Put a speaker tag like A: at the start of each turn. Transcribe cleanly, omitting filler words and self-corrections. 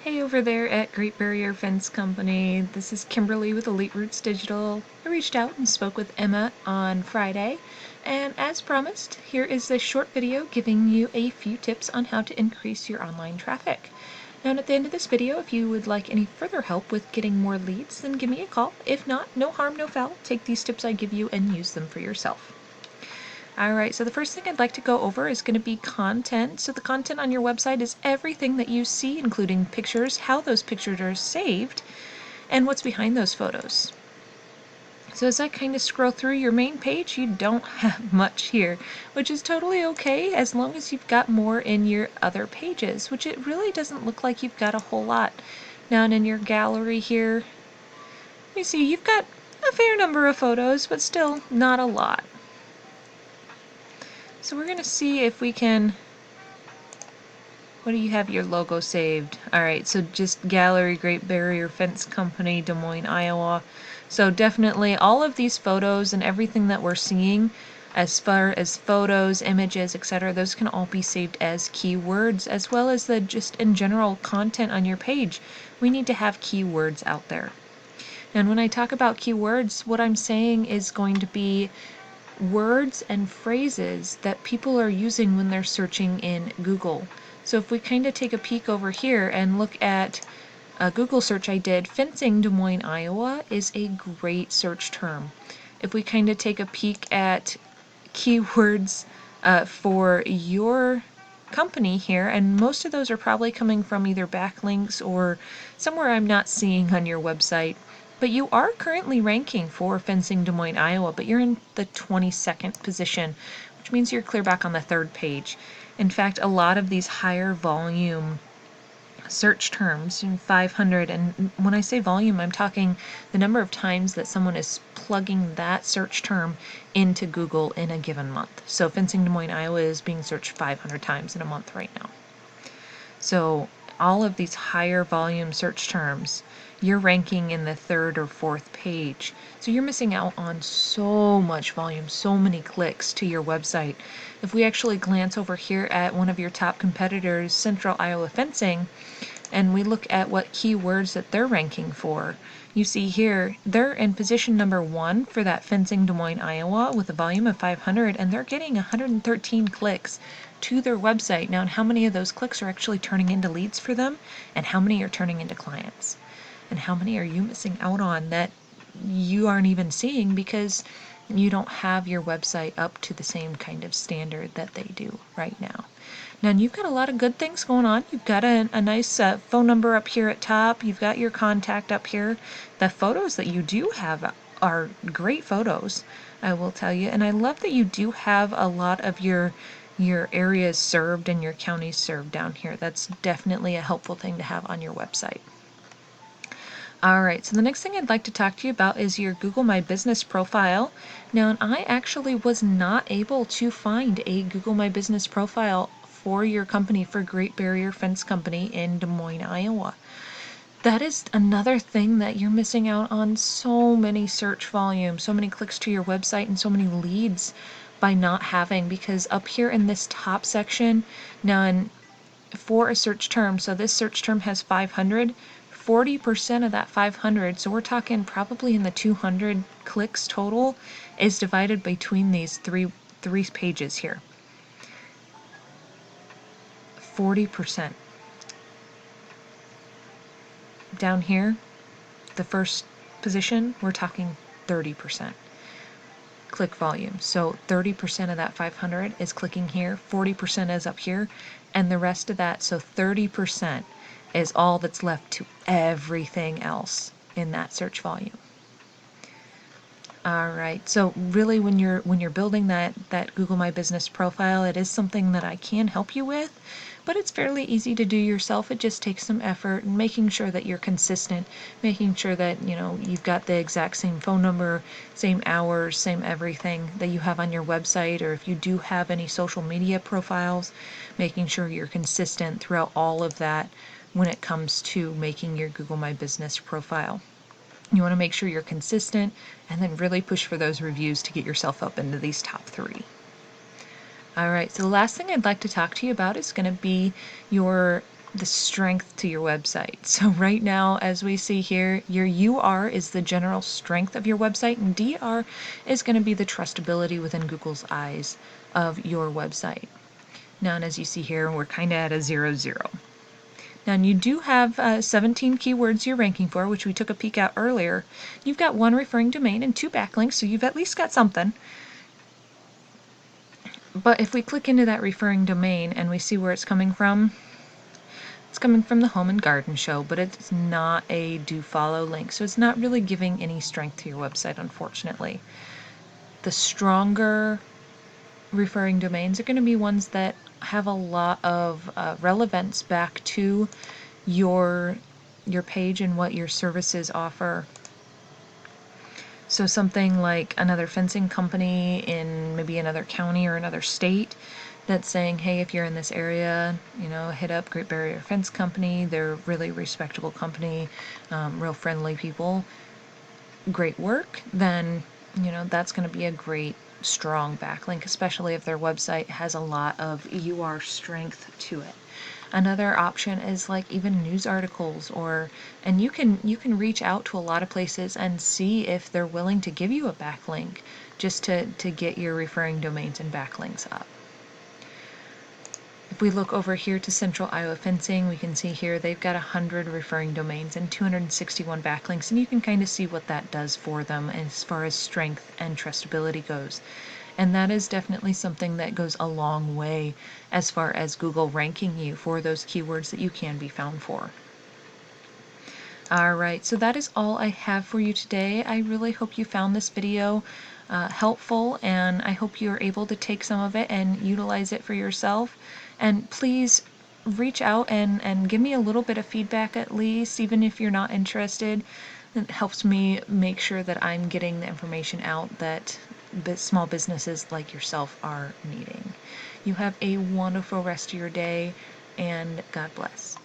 A: Hey over there at Great Barrier Fence Company. This is Kimberly with Elite Roots Digital. I reached out and spoke with Emma on Friday, and as promised, here is a short video giving you a few tips on how to increase your online traffic. Now, at the end of this video, if you would like any further help with getting more leads, then give me a call. If not, no harm, no foul. Take these tips I give you and use them for yourself. Alright, so the first thing I'd like to go over is going to be content. So the content on your website is everything that you see, including pictures, how those pictures are saved, and what's behind those photos. So as I kind of scroll through your main page, you don't have much here, which is totally okay as long as you've got more in your other pages, which it really doesn't look like you've got a whole lot. Down in your gallery here, let me see, you've got a fair number of photos, but still not a lot. So we're going to see if we can... What do you have your logo saved? Alright, so just Gallery, Great Barrier Fence Company, Des Moines, Iowa. So definitely all of these photos and everything that we're seeing as far as photos, images, etc., those can all be saved as keywords, as well as the just in general content on your page. We need to have keywords out there. And when I talk about keywords, what I'm saying is going to be words and phrases that people are using when they're searching in Google. So if we kind of take a peek over here and look at a Google search I did, fencing Des Moines, Iowa is a great search term. If we kind of take a peek at keywords for your company here, and most of those are probably coming from either backlinks or somewhere I'm not seeing on your website. But you are currently ranking for fencing Des Moines, Iowa, but you're in the 22nd position, which means you're clear back on the 3rd page. In fact, a lot of these higher volume search terms, 500, and when I say volume, I'm talking the number of times that someone is plugging that search term into Google in a given month. So fencing Des Moines, Iowa is being searched 500 times in a month right now. So all of these higher volume search terms, you're ranking in the 3rd or 4th page. So you're missing out on so much volume, so many clicks to your website. If we actually glance over here at one of your top competitors, Central Iowa Fencing, and we look at what keywords that they're ranking for, you see here they're in position number 1 for that fencing Des Moines, Iowa with a volume of 500, and they're getting 113 clicks to their website. Now, how many of those clicks are actually turning into leads for them, and how many are turning into clients? And how many are you missing out on that you aren't even seeing because you don't have your website up to the same kind of standard that they do right now? Now, you've got a lot of good things going on. You've got a nice phone number up here at top. You've got your contact up here. The photos that you do have are great photos, I will tell you. And I love that you do have a lot of your areas served and your counties served down here. That's definitely a helpful thing to have on your website. Alright, so the next thing I'd like to talk to you about is your Google My Business profile. Now, I actually was not able to find a Google My Business profile for your company, for Great Barrier Fence Company in Des Moines, Iowa. That is another thing that you're missing out on. So many search volume, so many clicks to your website, and so many leads by not having, because up here in this top section, now for a search term, so this search term has 500, 40% of that 500, so we're talking probably in the 200 clicks total, is divided between these three pages here. 40%. Down here, the first position, we're talking 30% click volume. So 30% of that 500 is clicking here, 40% is up here, and the rest of that, so 30%, is all that's left to everything else in that search volume. All right, so really when you're building that Google My Business profile, it is something that I can help you with, but it's fairly easy to do yourself. It just takes some effort and making sure that you're consistent, making sure that you've got the exact same phone number, same hours, same everything that you have on your website, or if you do have any social media profiles, making sure you're consistent throughout all of that when it comes to making your Google My Business profile. You want to make sure you're consistent and then really push for those reviews to get yourself up into these top 3. All right, so the last thing I'd like to talk to you about is going to be your the strength to your website. So right now, as we see here, your UR is the general strength of your website, and DR is going to be the trustability within Google's eyes of your website. Now, and as you see here, we're kind of at a 0-0. Now, and you do have 17 keywords you're ranking for, which we took a peek at earlier. You've got 1 referring domain and 2 backlinks, so you've at least got something. But if we click into that referring domain and we see where it's coming from the Home and Garden Show, but it's not a do follow link, so it's not really giving any strength to your website, unfortunately. The stronger referring domains are going to be ones that have a lot of relevance back to your page and what your services offer. So something like another fencing company in maybe another county or another state that's saying, hey, if you're in this area, hit up Great Barrier Fence Company. They're a really respectable company, real friendly people, great work. Then, that's going to be a great strong backlink, especially if their website has a lot of UR strength to it. Another option is like even news articles, and you can reach out to a lot of places and see if they're willing to give you a backlink just to get your referring domains and backlinks up. If we look over here to Central Iowa Fencing, we can see here they've got 100 referring domains and 261 backlinks, and you can kind of see what that does for them as far as strength and trustability goes. And that is definitely something that goes a long way as far as Google ranking you for those keywords that you can be found for. Alright, so that is all I have for you today. I really hope you found this video helpful, and I hope you're able to take some of it and utilize it for yourself. And please reach out and give me a little bit of feedback at least, even if you're not interested. It helps me make sure that I'm getting the information out that small businesses like yourself are needing. You have a wonderful rest of your day, and God bless.